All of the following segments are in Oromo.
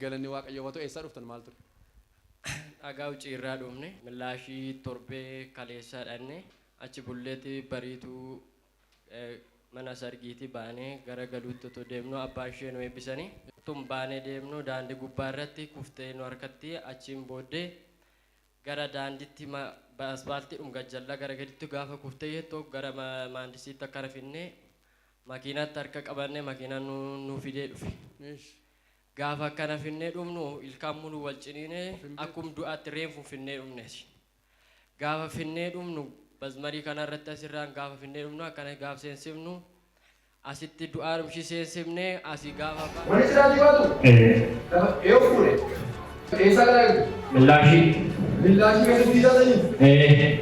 Galanni waaqayyo wato eessa dhuftan maal ture? Dhagaa ucii irraa dhufne milaashii torbee kaleessaa dhanne achi bulleetti bariituu mana sargiitti baanee gara galuutti otoo deemnu abbaan ishee nu eebbisanii tun baanee deemnu daandii gubbaa irratti kuftee nu harkatti achiin booddee gara daandiitti asfaaltii gajjallaa gara gaditti gaafa kuftee yettoo gara maandisiitti akka rafinnee makiinaatti harka qabannee makiinaan nu fidee dhufe. Gaafa akkana finnee dhumnu ilkaan mulu wal ciniinee akkum du'aatti reenfu finnee dhumnes. Gaafa finnee dhumnu bazmarii kanarratti asirraan gaafa finnee dhumnu akkana gaafa seensifnu asitti du'aa dhumshi seensifnee asii gaafa ba'a. Wani siraatii baatu? Yoo fuudhe? Eessaa garaa? Milaashii. Milaashii keessatti jaallatanii?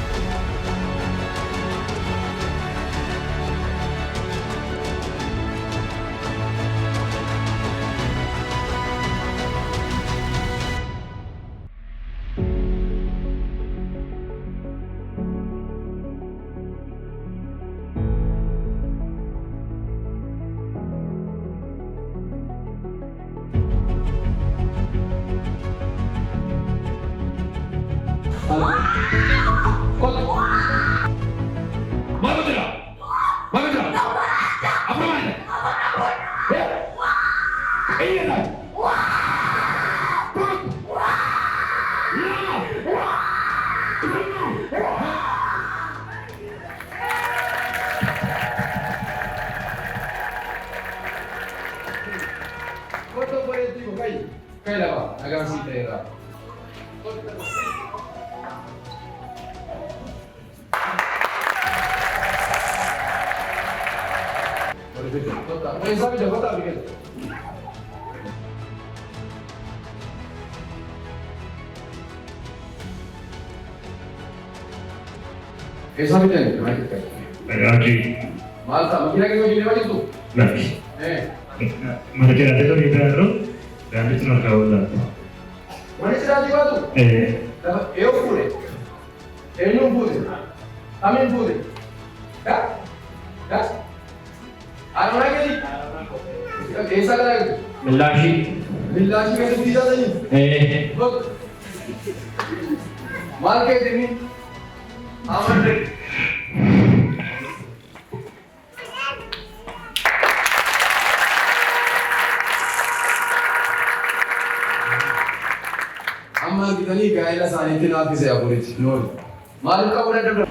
Esa me tiene, no hay que Pero aquí. Malta, ¿no quiere que yo lleve esto? Aquí. Me queda de todo mi perro. Realmente no acabo de dar. ¿Cuál es el activado? Yo pude. Él no pude. También pude. ¿Ya? ¿Ya? ¿Ahora qué dices? ¿Esa cara? Milaashii. Milaashii que te pisa de ahí. Mal que te vi. Amante. Amma kitani gaela sani tina kise aburich no. Mal ka bura dada.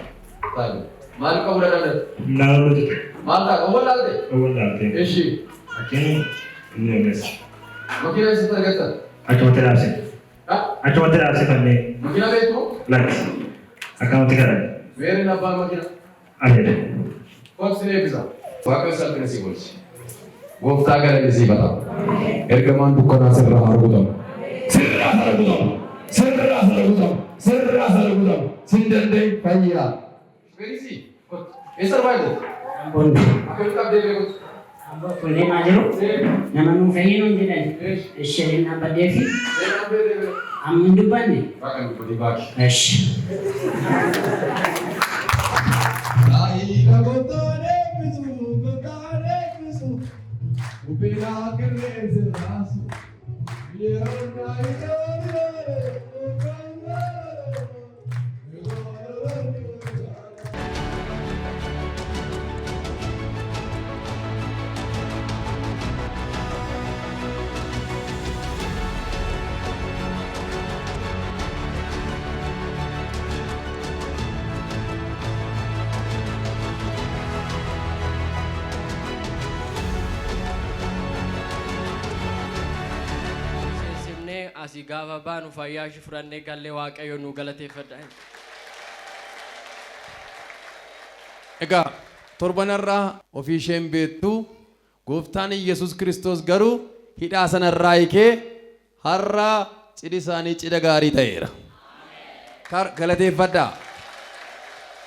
Tal. Mal ka bura dada. Nalu. Mal ka over dalte. Over dalte. Eshi. Aqui não é isso. Makina ise targata. Aqui vou ter assim. Ha? Aqui vou ter assim também. Makina betu? Like. Aqui vou ter cara. Where in abba makina? Aí. What's the name? Wakas al kene sigolchi. Gofta gare desi bata. Ergaman dukkana sirra hargutam. Sirra hargutam. Sirra hargutam. Sirra hargutam. Sindande fayya. Where is he? Esa baile. Bom. Akal kab de lego. Abba kule majiru. Nama nu fayyinu jiran. Shirin abba defi. Amin dubbanne. Bakan dubbi baki. Esh. Ahiga gotare bisu. Upila kirne zirasu. Yerona idare. Asii gaafa baanu fayyaa ishee fudhannee gallee waaqayyo nu galateeffadha. Egaa torbanarraa ofii isheen beektu gooftaan Yesuus Kiristoos garuu hidhaa sanarraa hiikee har'a cidhi isaanii cidha gaarii ta'eera. Galateeffadhaa.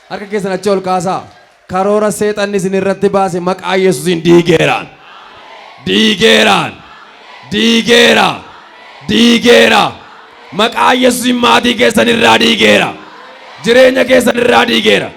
Harka keessan achi ol kaasaa. Karoora seexanni isin irratti baase maqaa Yesuusiin diigeeraan. Diigeeraan. Diigeera. Diigeera. Maqaa Yesuusiin maatii keessan irraa diigeera. Jireenya keessan irraa diigeera.